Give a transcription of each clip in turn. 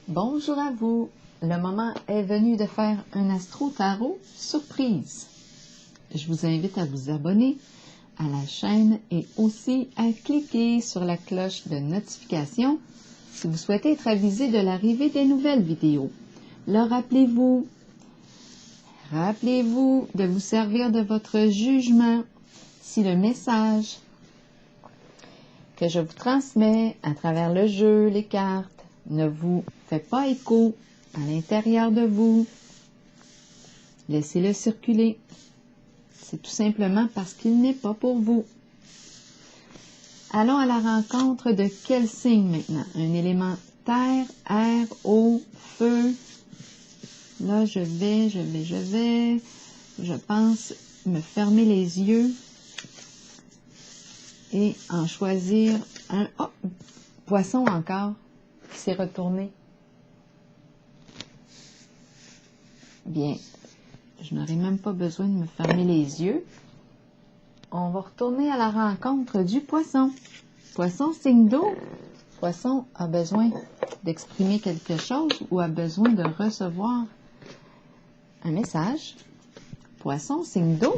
Bonjour à vous. Le moment est venu de faire un astro-tarot surprise. Je vous invite à vous abonner à la chaîne et aussi à cliquer sur la cloche de notification si vous souhaitez être avisé de l'arrivée des nouvelles vidéos. Là, rappelez-vous de vous servir de votre jugement si le message que je vous transmets à travers le jeu, les cartes, ne vous fait pas écho à l'intérieur de vous. Laissez-le circuler. C'est tout simplement parce qu'il n'est pas pour vous. Allons à la rencontre de quel signe maintenant? Un élément terre, air, eau, feu. Là, je pense me fermer les yeux et en choisir un. Oh, poisson encore, qui s'est retourné. Bien, je n'aurai même pas besoin de me fermer les yeux. On va retourner à la rencontre du poisson. Poisson, signe d'eau. Poisson a besoin d'exprimer quelque chose ou a besoin de recevoir un message. Poisson, signe d'eau.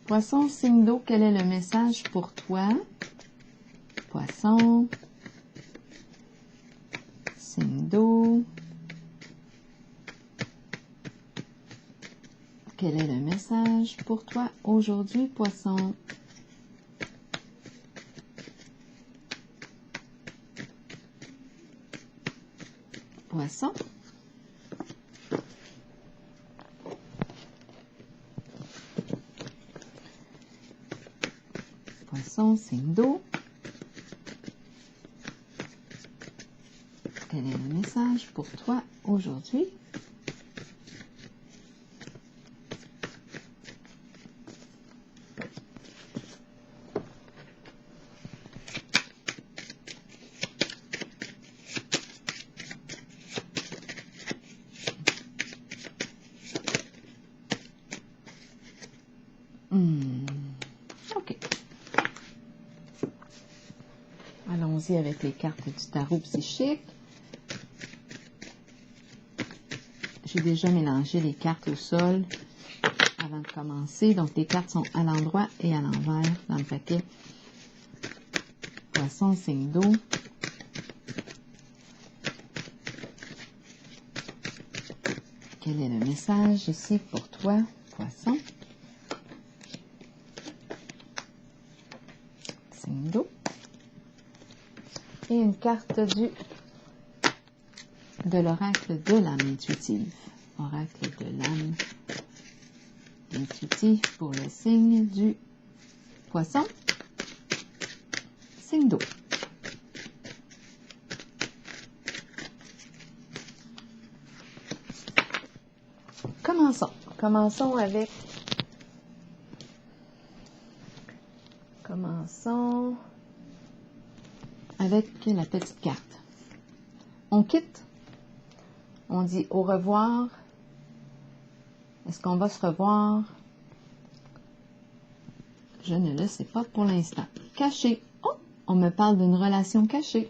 Poisson, signe d'eau, quel est le message pour toi? Poisson, signe d'eau. Quel est le message pour toi aujourd'hui, poisson? Poisson. Poisson, signe d'eau. Quel est le message pour toi aujourd'hui? OK. Allons-y avec les cartes du tarot psychique. J'ai déjà mélangé les cartes au sol avant de commencer. Donc, les cartes sont à l'endroit et à l'envers dans le paquet. Poisson, signe d'eau. Quel est le message ici pour toi, poisson? Signe d'eau. Et une carte de l'oracle de l'âme intuitive. Oracle de l'âme intuitive pour le signe du poisson. Signe d'eau. Commençons avec la petite carte. On quitte. On dit au revoir. Est-ce qu'on va se revoir? Je ne le sais pas pour l'instant. Caché. Oh, on me parle d'une relation cachée.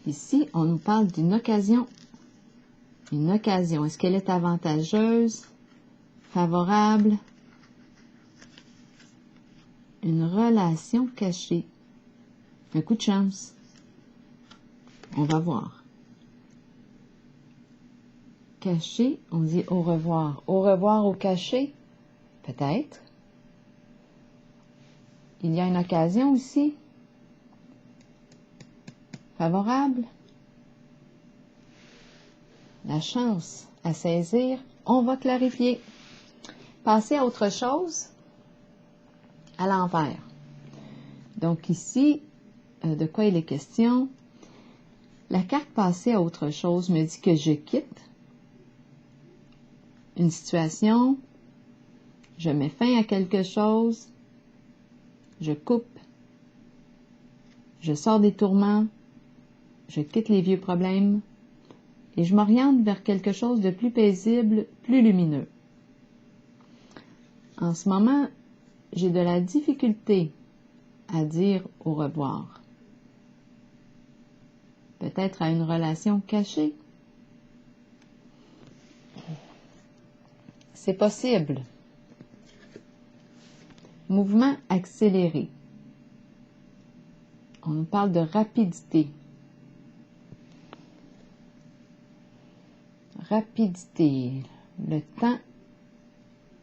Ici, on nous parle d'une occasion. Une occasion. Est-ce qu'elle est avantageuse? Favorable? Une relation cachée. Un coup de chance. On va voir. Caché, on dit au revoir. Au revoir au caché? Peut-être. Il y a une occasion aussi. Favorable. La chance à saisir. On va clarifier. Passer à autre chose. À l'envers. Donc ici, de quoi il est question? La carte passer à autre chose me dit que je quitte une situation, je mets fin à quelque chose, je coupe, je sors des tourments, je quitte les vieux problèmes, et je m'oriente vers quelque chose de plus paisible, plus lumineux. En ce moment, j'ai de la difficulté à dire au revoir. Peut-être à une relation cachée. C'est possible. Mouvement accéléré. On nous parle de rapidité. Rapidité. Le temps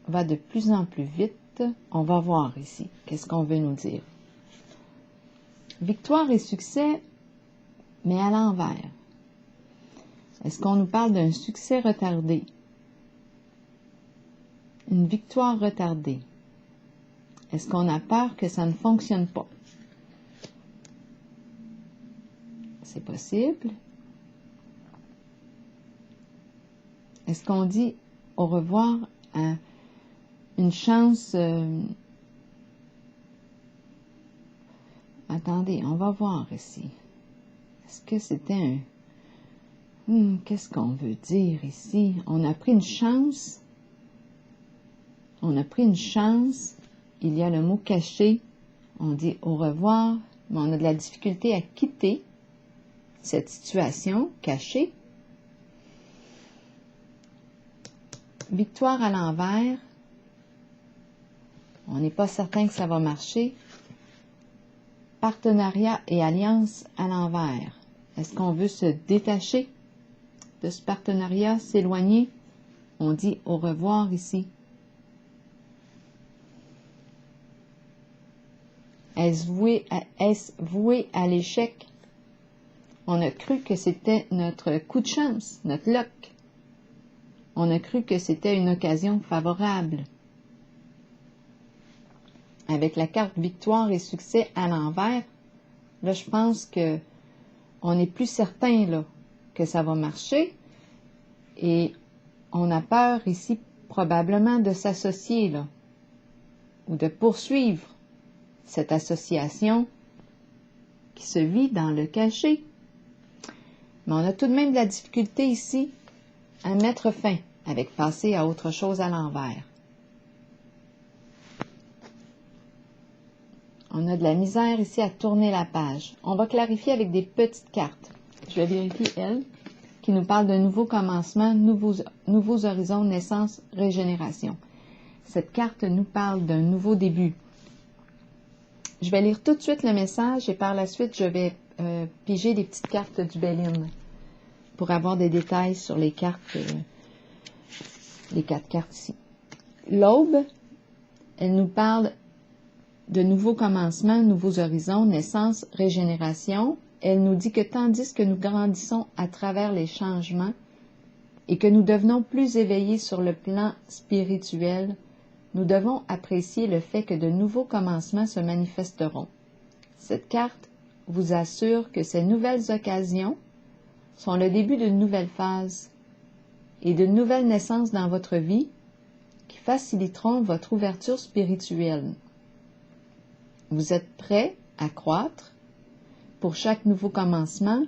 va de plus en plus vite. On va voir ici. Qu'est-ce qu'on veut nous dire? Victoire et succès, mais à l'envers. Est-ce qu'on nous parle d'un succès retardé? Une victoire retardée. Est-ce qu'on a peur que ça ne fonctionne pas? C'est possible. Est-ce qu'on dit au revoir à une chance... Attendez, on va voir ici. Est-ce que c'était un... qu'est-ce qu'on veut dire ici? On a pris une chance. On a pris une chance. Il y a le mot caché. On dit au revoir, mais on a de la difficulté à quitter cette situation cachée. Victoire à l'envers. On n'est pas certain que ça va marcher. Partenariat et alliance à l'envers. Est-ce qu'on veut se détacher de ce partenariat, s'éloigner? On dit au revoir ici. Est-ce voué à l'échec? On a cru que c'était notre coup de chance, notre luck. On a cru que c'était une occasion favorable. Avec la carte victoire et succès à l'envers, là, je pense que on est plus certain là, que ça va marcher et on a peur ici probablement de s'associer là ou de poursuivre cette association qui se vit dans le cachet. Mais on a tout de même de la difficulté ici à mettre fin avec passer à autre chose à l'envers. On a de la misère ici à tourner la page. On va clarifier avec des petites cartes. Je vais vérifier, elle, qui nous parle de nouveaux commencements, nouveaux horizons, naissance, régénération. Cette carte nous parle d'un nouveau début. Je vais lire tout de suite le message et par la suite, je vais piger les petites cartes du Béline pour avoir des détails sur les cartes, les 4 cartes ici. L'aube, elle nous parle de nouveaux commencements, nouveaux horizons, naissance, régénération. Elle nous dit que tandis que nous grandissons à travers les changements et que nous devenons plus éveillés sur le plan spirituel, nous devons apprécier le fait que de nouveaux commencements se manifesteront. Cette carte vous assure que ces nouvelles occasions sont le début d'une nouvelle phase et d'une nouvelle naissance dans votre vie qui faciliteront votre ouverture spirituelle. Vous êtes prêt à croître pour chaque nouveau commencement,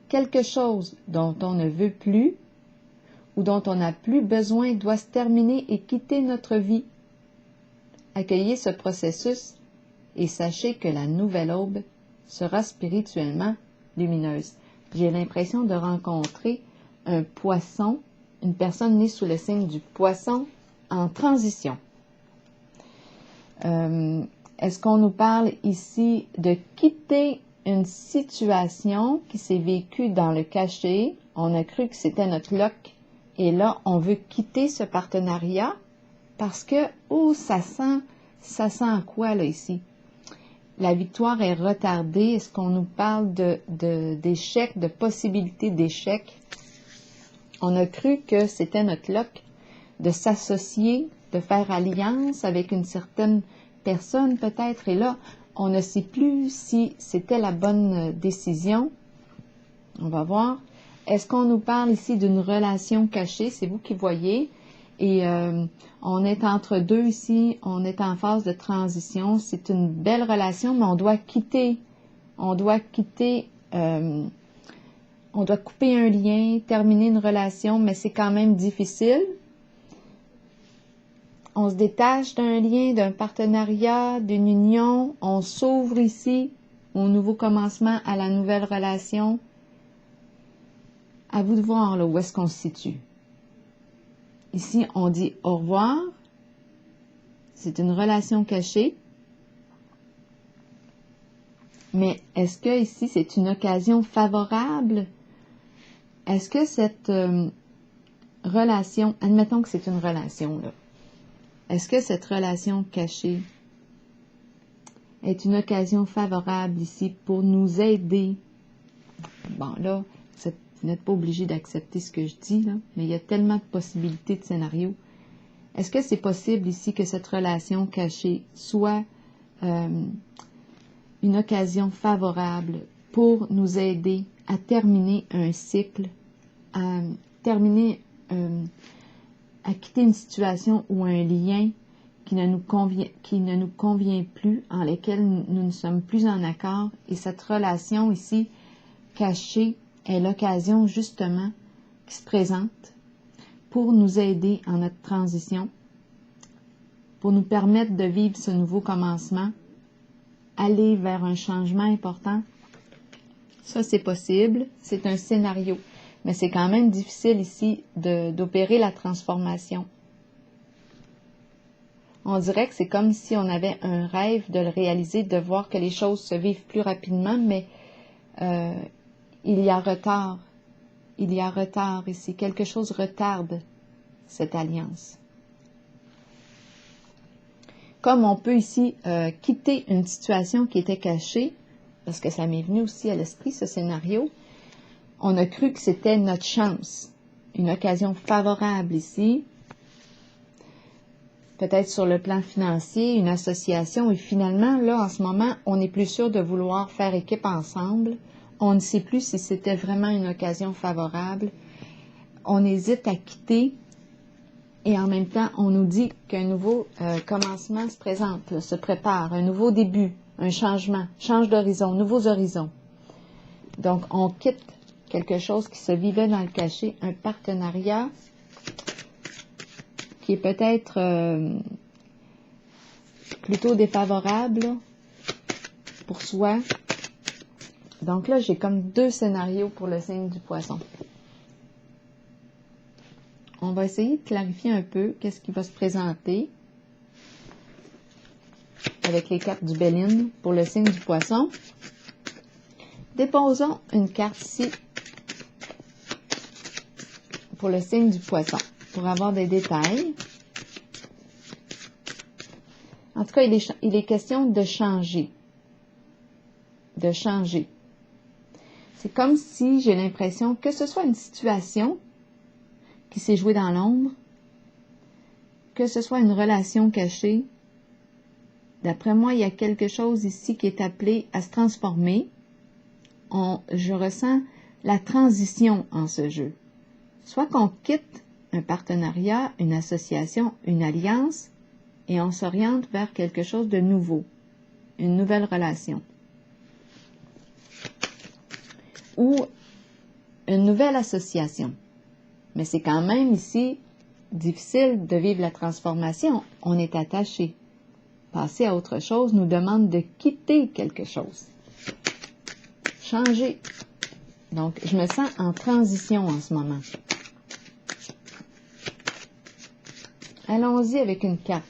quelque chose dont on ne veut plus ou dont on n'a plus besoin doit se terminer et quitter notre vie. Accueillez ce processus et sachez que la nouvelle aube sera spirituellement lumineuse. J'ai l'impression de rencontrer un poisson, une personne née sous le signe du poisson en transition. Est-ce qu'on nous parle ici de quitter une situation qui s'est vécue dans le cachet? On a cru que c'était notre luck et là, on veut quitter ce partenariat parce que, ça sent quoi là ici? La victoire est retardée. Est-ce qu'on nous parle d'échec, de possibilité d'échec? On a cru que c'était notre luck de s'associer, de faire alliance avec une certaine personne peut-être. Et là, on ne sait plus si c'était la bonne décision. On va voir. Est-ce qu'on nous parle ici d'une relation cachée? C'est vous qui voyez. Et on est entre deux ici, on est en phase de transition. C'est une belle relation, mais on doit quitter On doit couper un lien, terminer une relation, mais c'est quand même difficile. On se détache d'un lien, d'un partenariat, d'une union. On s'ouvre ici au nouveau commencement, à la nouvelle relation. À vous de voir là, où est-ce qu'on se situe. Ici, on dit au revoir. C'est une relation cachée. Mais est-ce que ici, c'est une occasion favorable? Est-ce que cette relation, admettons que c'est une relation, là. Est-ce que cette relation cachée est une occasion favorable ici pour nous aider? Bon, là, vous n'êtes pas obligé d'accepter ce que je dis, là, mais il y a tellement de possibilités de scénarios. Est-ce que c'est possible ici que cette relation cachée soit une occasion favorable pour nous aider à terminer un cycle, à terminer, à quitter une situation ou un lien qui ne nous convient plus, en lequel nous ne sommes plus en accord, et cette relation ici cachée est l'occasion justement qui se présente pour nous aider en notre transition, pour nous permettre de vivre ce nouveau commencement, aller vers un changement important. Ça, c'est possible, c'est un scénario, mais c'est quand même difficile ici d'opérer la transformation. On dirait que c'est comme si on avait un rêve de le réaliser, de voir que les choses se vivent plus rapidement, mais il y a retard. Il y a retard ici. Quelque chose retarde cette alliance. Comme on peut ici quitter une situation qui était cachée, parce que ça m'est venu aussi à l'esprit, ce scénario, on a cru que c'était notre chance, une occasion favorable ici, peut-être sur le plan financier, une association, et finalement, là, en ce moment, on n'est plus sûr de vouloir faire équipe ensemble. On ne sait plus si c'était vraiment une occasion favorable. On hésite à quitter, et en même temps, on nous dit qu'un nouveau commencement se présente, là, se prépare, un nouveau début, un changement, change d'horizon, nouveaux horizons. Donc, on quitte quelque chose qui se vivait dans le cachet, un partenariat qui est peut-être plutôt défavorable là, pour soi. Donc là, j'ai comme deux scénarios pour le signe du poisson. On va essayer de clarifier un peu qu'est-ce qui va se présenter avec les cartes du Béline pour le signe du poisson. Déposons une carte ici pour le signe du poisson, pour avoir des détails. En tout cas, il est question de changer. De changer. C'est comme si j'ai l'impression que ce soit une situation qui s'est jouée dans l'ombre, que ce soit une relation cachée. D'après moi, il y a quelque chose ici qui est appelé à se transformer. Je ressens la transition en ce jeu. Soit qu'on quitte un partenariat, une association, une alliance, et on s'oriente vers quelque chose de nouveau, une nouvelle relation. Ou une nouvelle association. Mais c'est quand même ici difficile de vivre la transformation. On est attaché. Passer à autre chose nous demande de quitter quelque chose. Changer. Donc, je me sens en transition en ce moment. Allons-y avec une carte.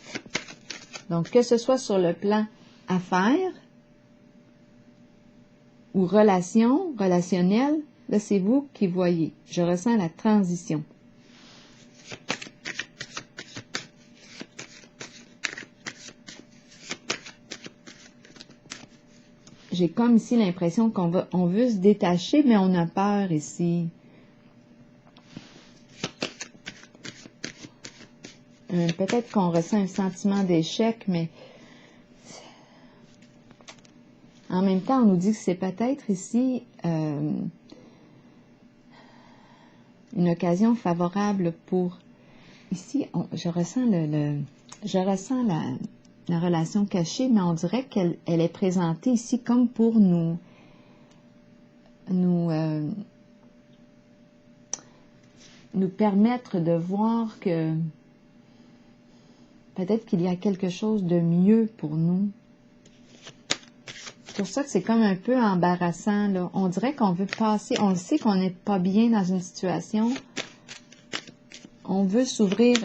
Donc, que ce soit sur le plan affaires ou relation, relationnel, là, c'est vous qui voyez. Je ressens la transition. J'ai comme ici l'impression on veut se détacher, mais on a peur ici. Peut-être qu'on ressent un sentiment d'échec, mais en même temps, on nous dit que c'est peut-être ici une occasion favorable pour... Ici, je ressens la relation cachée, mais on dirait qu'elle est présentée ici comme pour nous nous permettre de voir que peut-être qu'il y a quelque chose de mieux pour nous. C'est pour ça que c'est comme un peu embarrassant, là. On dirait qu'on veut passer, on le sait qu'on n'est pas bien dans une situation. On veut s'ouvrir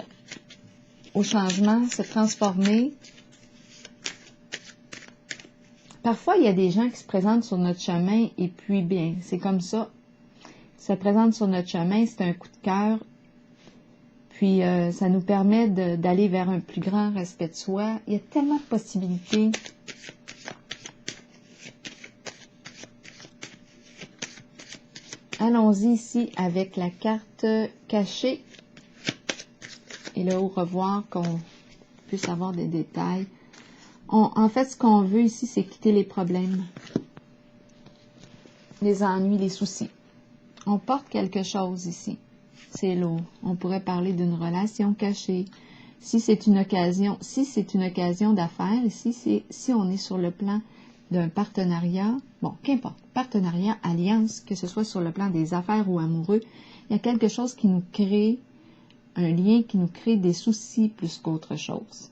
au changement, se transformer. Parfois, il y a des gens qui se présentent sur notre chemin et puis, bien, c'est comme ça. Ils se présentent sur notre chemin, c'est un coup de cœur. Puis, ça nous permet d'aller vers un plus grand respect de soi. Il y a tellement de possibilités. Allons-y ici avec la carte cachée. Et là, au revoir, qu'on puisse avoir des détails. En fait, ce qu'on veut ici, c'est quitter les problèmes, les ennuis, les soucis. On porte quelque chose ici. C'est lourd. On pourrait parler d'une relation cachée. Si c'est une occasion d'affaires, si on est sur le plan d'un partenariat, bon, qu'importe, partenariat, alliance, que ce soit sur le plan des affaires ou amoureux, il y a quelque chose qui nous crée, un lien qui nous crée des soucis plus qu'autre chose.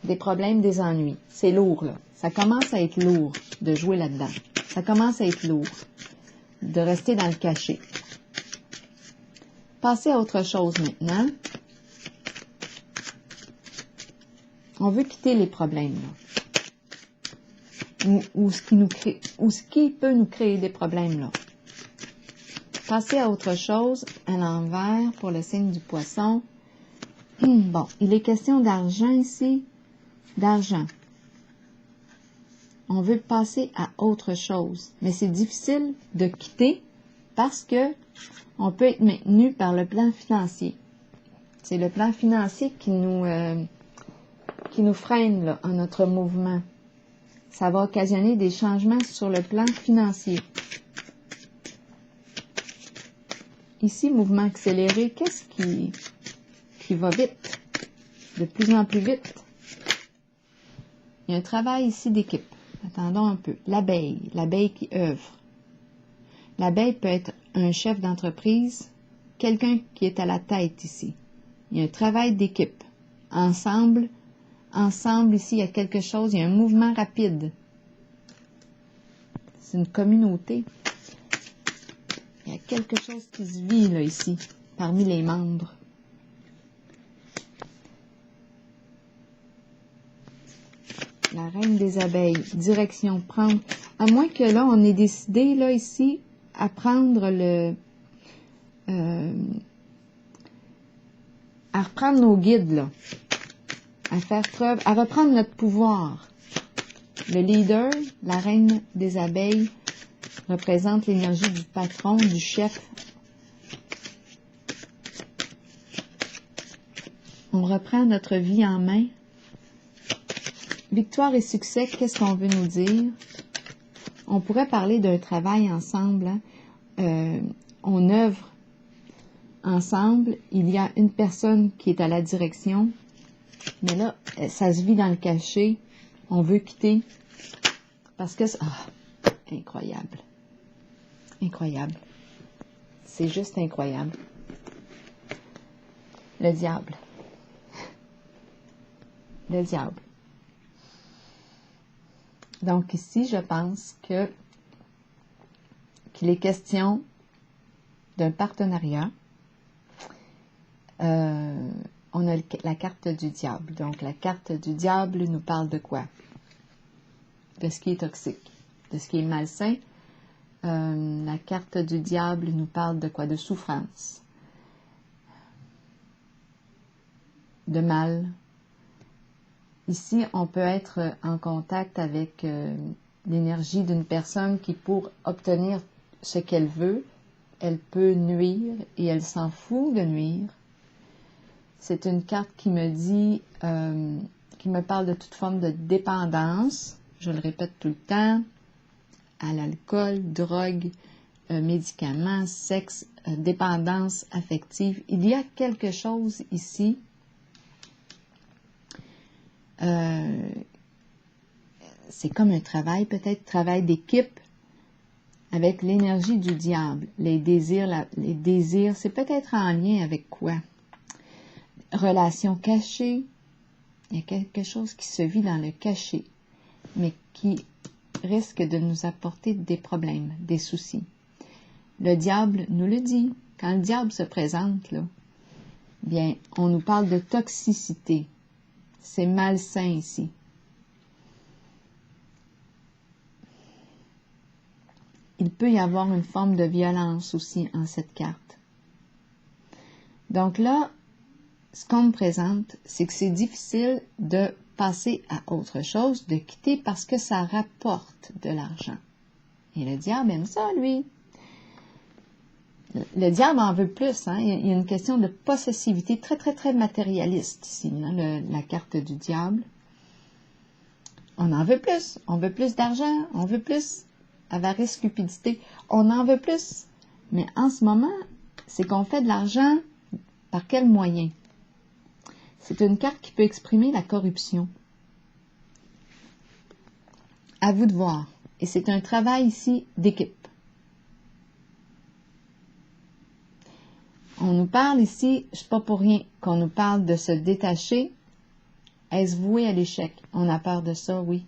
Des problèmes, des ennuis. C'est lourd, là. Ça commence à être lourd de jouer là-dedans. Ça commence à être lourd de rester dans le cachet. Passer à autre chose maintenant. On veut quitter les problèmes, là. Ou ce qui peut nous créer des problèmes, là. Passer à autre chose, à l'envers, pour le signe du poisson. Bon, il est question d'argent ici. D'argent. On veut passer à autre chose. Mais c'est difficile de quitter parce que on peut être maintenu par le plan financier. C'est le plan financier qui nous freine là, en notre mouvement. Ça va occasionner des changements sur le plan financier. Ici, mouvement accéléré, qu'est-ce qui va vite? De plus en plus vite. Il y a un travail ici d'équipe. Attendons un peu. L'abeille qui œuvre. L'abeille peut être un chef d'entreprise, quelqu'un qui est à la tête ici. Il y a un travail d'équipe. Ensemble, ici, il y a quelque chose, il y a un mouvement rapide. C'est une communauté. Il y a quelque chose qui se vit, là, ici, parmi les membres. La reine des abeilles, direction, prendre. À moins que là, on ait décidé, là, ici, à prendre à reprendre nos guides, là. À faire preuve, à reprendre notre pouvoir. Le leader, la reine des abeilles, représente l'énergie du patron, du chef. On reprend notre vie en main. Victoire et succès, qu'est-ce qu'on veut nous dire? On pourrait parler d'un travail ensemble. Hein? On œuvre ensemble. Il y a une personne qui est à la direction. Mais là, ça se vit dans le cachet. On veut quitter. Parce que... incroyable. Incroyable. C'est juste incroyable. Le diable. Le diable. Donc ici, je pense qu'il est question d'un partenariat. On a la carte du diable. Donc la carte du diable nous parle de quoi? De ce qui est toxique, de ce qui est malsain. La carte du diable nous parle de quoi? De souffrance, de mal. Ici, on peut être en contact avec l'énergie d'une personne qui, pour obtenir ce qu'elle veut, elle peut nuire et elle s'en fout de nuire. C'est une carte qui me dit, qui me parle de toute forme de dépendance, je le répète tout le temps, à l'alcool, drogue, médicaments, sexe, dépendance affective. Il y a quelque chose ici. C'est comme un travail, peut-être travail d'équipe. avec l'énergie du diable. Les désirs, c'est peut-être en lien avec quoi? Relations cachées. Il y a quelque chose qui se vit dans le caché, mais qui risque de nous apporter des problèmes, des soucis. Le diable nous le dit. Quand le diable se présente, là, bien, on nous parle de toxicité. C'est malsain ici. Il peut y avoir une forme de violence aussi en cette carte. Donc là, ce qu'on me présente, c'est que c'est difficile de passer à autre chose, de quitter parce que ça rapporte de l'argent. Et le diable aime ça, lui. Le diable en veut plus. Hein? Il y a une question de possessivité très, très, très matérialiste ici, hein? La carte du diable. On en veut plus. On veut plus d'argent. On veut plus. Avarice, cupidité. On en veut plus. Mais en ce moment, c'est qu'on fait de l'argent par quel moyen? C'est une carte qui peut exprimer la corruption. À vous de voir. Et c'est un travail ici d'équipe. On nous parle ici, je ne sais pas pour rien, qu'on nous parle de se détacher. Est-ce voué à l'échec? On a peur de ça, oui.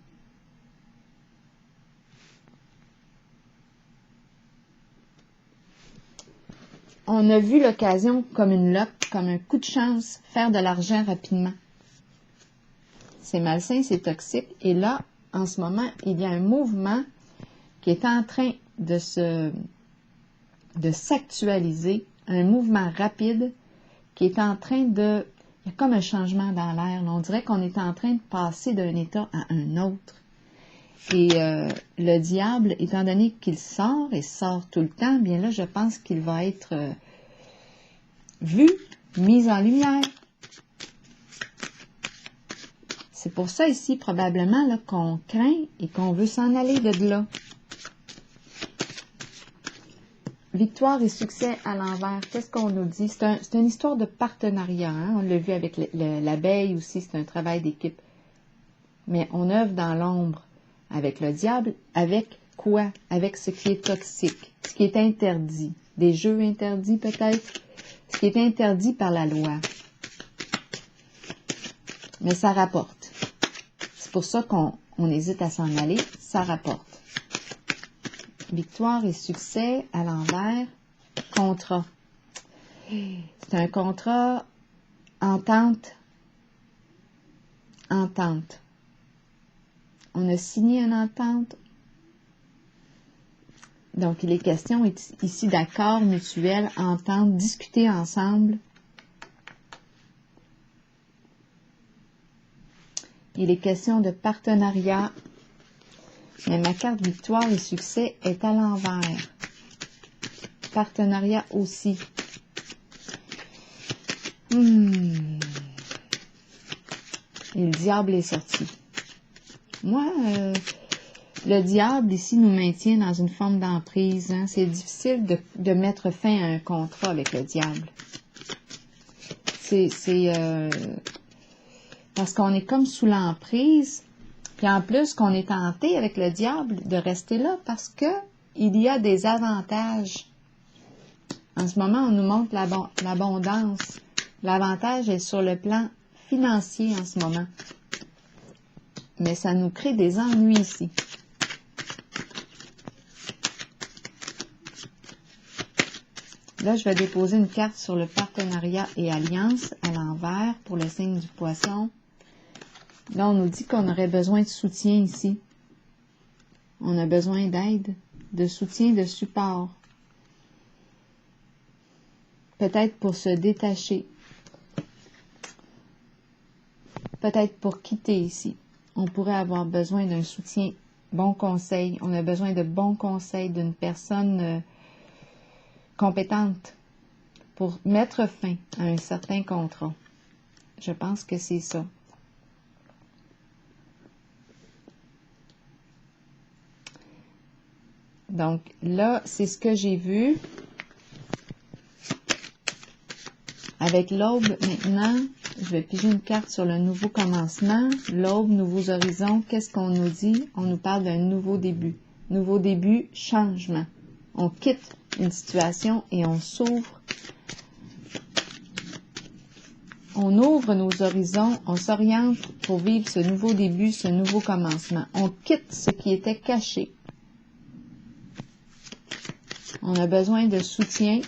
On a vu l'occasion comme une loque, comme un coup de chance, faire de l'argent rapidement. C'est malsain, c'est toxique. Et là, en ce moment, il y a un mouvement qui est en train de s'actualiser, un mouvement rapide qui est en train de... Il y a comme un changement dans l'air. On dirait qu'on est en train de passer d'un état à un autre. Et le diable, étant donné qu'il sort et sort tout le temps, bien là, je pense qu'il va être vu, mis en lumière. C'est pour ça ici, probablement, là, qu'on craint et qu'on veut s'en aller de là. Victoire et succès à l'envers. Qu'est-ce qu'on nous dit? C'est une histoire de partenariat. Hein? On l'a vu avec l'abeille aussi, c'est un travail d'équipe. Mais on œuvre dans l'ombre avec le diable. Avec quoi? Avec ce qui est toxique, ce qui est interdit. Des jeux interdits peut-être. Ce qui est interdit par la loi. Mais ça rapporte. C'est pour ça qu'on hésite à s'en aller. Ça rapporte. Victoire et succès à l'envers. Contrat. C'est un contrat entente. Entente. On a signé une entente. Donc, il est question ici d'accord mutuel, entente, discuter ensemble. Il est question de partenariat. Mais ma carte victoire et succès est à l'envers. Partenariat aussi. Et le diable est sorti. Moi, le diable ici nous maintient dans une forme d'emprise. Hein. C'est difficile de mettre fin à un contrat avec le diable. C'est parce qu'on est comme sous l'emprise. Puis en plus qu'on est tenté avec le diable de rester là parce que il y a des avantages. En ce moment, on nous montre l'abondance. L'avantage est sur le plan financier en ce moment. Mais ça nous crée des ennuis ici. Là, je vais déposer une carte sur le partenariat et alliance à l'envers pour le signe du poisson. Là, on nous dit qu'on aurait besoin de soutien ici. On a besoin d'aide, de soutien, de support. Peut-être pour se détacher. Peut-être pour quitter ici. On pourrait avoir besoin d'un soutien, bon conseil. On a besoin de bons conseils d'une personne compétente pour mettre fin à un certain contrat. Je pense que c'est ça. Donc là, c'est ce que j'ai vu. Avec l'aube, maintenant, je vais piger une carte sur le nouveau commencement. L'aube, nouveaux horizons, qu'est-ce qu'on nous dit? On nous parle d'un nouveau début. nouveau début, changement. On quitte une situation et on s'ouvre. On ouvre nos horizons, on s'oriente pour vivre ce nouveau début, ce nouveau commencement. On quitte ce qui était caché. On a besoin de soutien.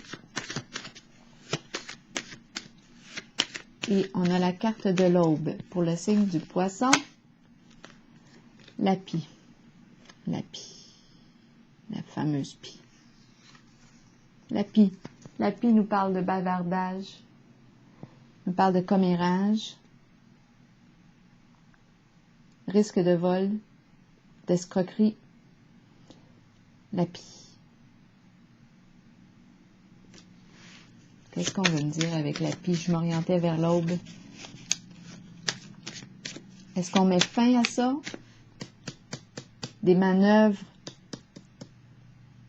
Et on a la carte de l'aube pour le signe du poisson. La pie. La pie. La fameuse pie. La pie. La pie nous parle de bavardage. Nous parle de commérage. Risque de vol. D'escroquerie. La pie. Qu'est-ce qu'on veut me dire avec la pie? Je m'orientais vers l'aube. Est-ce qu'on met fin à ça? Des manœuvres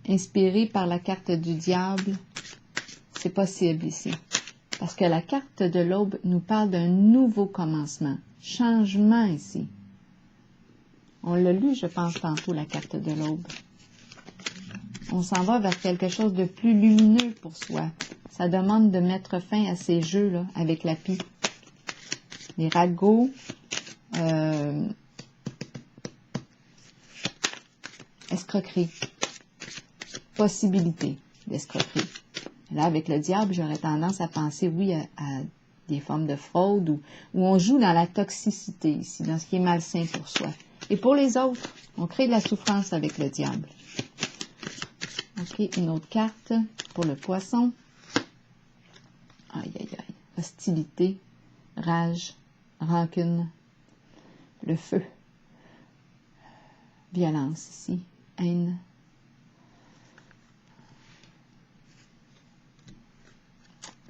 inspirées par la carte du diable? C'est possible ici. Parce que la carte de l'aube nous parle d'un nouveau commencement. Changement ici. On l'a lu, je pense, tantôt, la carte de l'aube. On s'en va vers quelque chose de plus lumineux pour soi. Ça demande de mettre fin à ces jeux-là avec la pie. Les ragots, escroquerie, possibilité d'escroquerie. Là, avec le diable, j'aurais tendance à penser, oui, à des formes de fraude où on joue dans la toxicité ici, dans ce qui est malsain pour soi. Et pour les autres, on crée de la souffrance avec le diable. OK, une autre carte pour le poisson. Aïe, aïe, aïe. Hostilité, rage, rancune, le feu, violence ici, haine.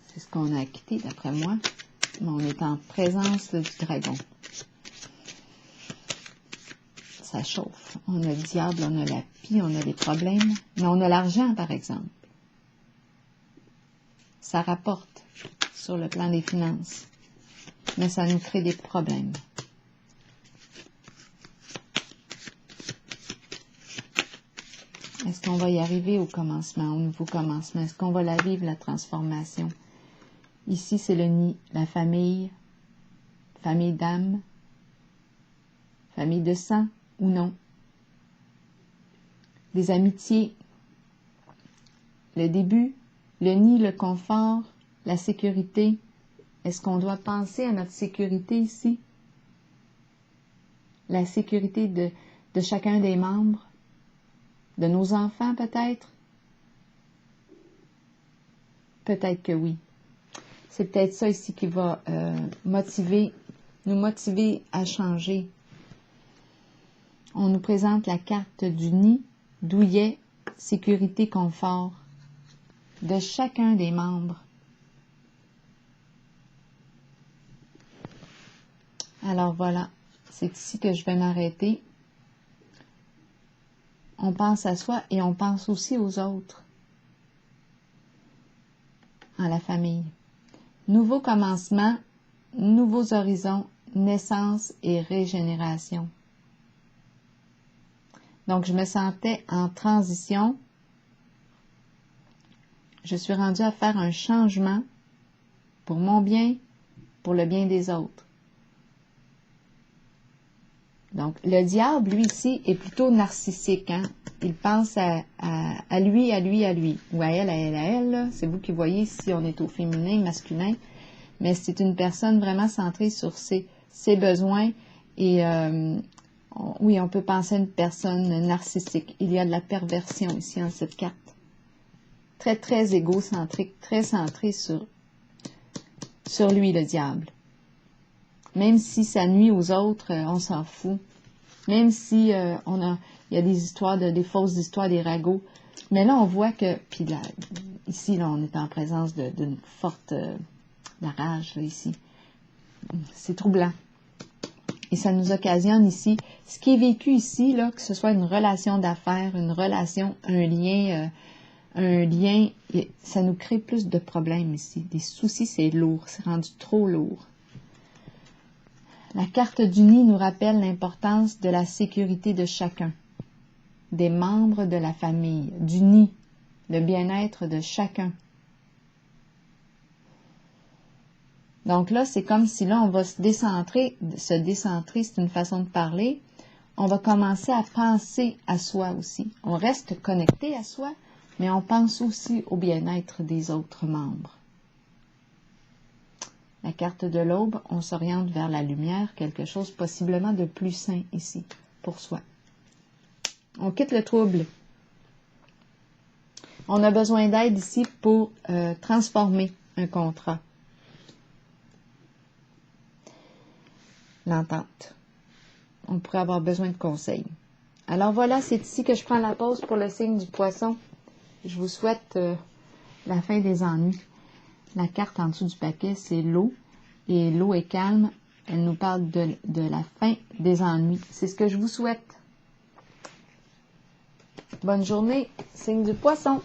C'est ce qu'on a quitté d'après moi. Mais on est en présence du dragon. Ça chauffe. On a le diable, on a la pie, on a les problèmes. Mais on a l'argent, par exemple. Ça rapporte sur le plan des finances. Mais ça nous crée des problèmes. Est-ce qu'on va y arriver au commencement, au nouveau commencement? Est-ce qu'on va la vivre, la transformation? Ici, c'est le nid, la famille, famille d'âme, famille de sang ou non. Des amitiés, le début, le nid, le confort, la sécurité. Est-ce qu'on doit penser à notre sécurité ici? La sécurité de chacun des membres? De nos enfants peut-être? Peut-être que oui. C'est peut-être ça ici qui va nous motiver à changer. On nous présente la carte du nid, douillet, sécurité, confort de chacun des membres. Alors voilà, c'est ici que je vais m'arrêter. On pense à soi et on pense aussi aux autres, à la famille. Nouveau commencement, nouveaux horizons, naissance et régénération. Donc, je me sentais en transition. Je suis rendue à faire un changement pour mon bien, pour le bien des autres. Donc, le diable, lui, ici, est plutôt narcissique. Hein? Il pense à lui, à lui, à lui. Ou à elle, à elle, à elle. C'est vous qui voyez si on est au féminin, masculin. Mais c'est une personne vraiment centrée sur ses besoins. Et oui, on peut penser à une personne narcissique. Il y a de la perversion ici en cette carte. Très, très égocentrique, très centré sur lui, le diable. Même si ça nuit aux autres, on s'en fout. Même si il y a des histoires, des fausses histoires, des ragots. Mais là, on voit que, puis là, ici, là, on est en présence d'une forte la rage, là, ici. C'est troublant. Et ça nous occasionne ici, ce qui est vécu ici, là, que ce soit une relation d'affaires, une relation, un lien, ça nous crée plus de problèmes ici. Des soucis, c'est lourd, c'est rendu trop lourd. La carte du nid nous rappelle l'importance de la sécurité de chacun. des membres de la famille, du nid, le bien-être de chacun. Donc là, c'est comme si là, on va se décentrer, c'est une façon de parler. On va commencer à penser à soi aussi. On reste connecté à soi, mais on pense aussi au bien-être des autres membres. La carte de l'aube, on s'oriente vers la lumière, quelque chose possiblement de plus sain ici, pour soi. On quitte le trouble. On a besoin d'aide ici pour transformer un contrat. L'entente. On pourrait avoir besoin de conseils. Alors voilà, c'est ici que je prends la pause pour le signe du poisson. Je vous souhaite la fin des ennuis. La carte en dessous du paquet, c'est l'eau. Et l'eau est calme. Elle nous parle de la fin des ennuis. C'est ce que je vous souhaite. Bonne journée, signe du poisson.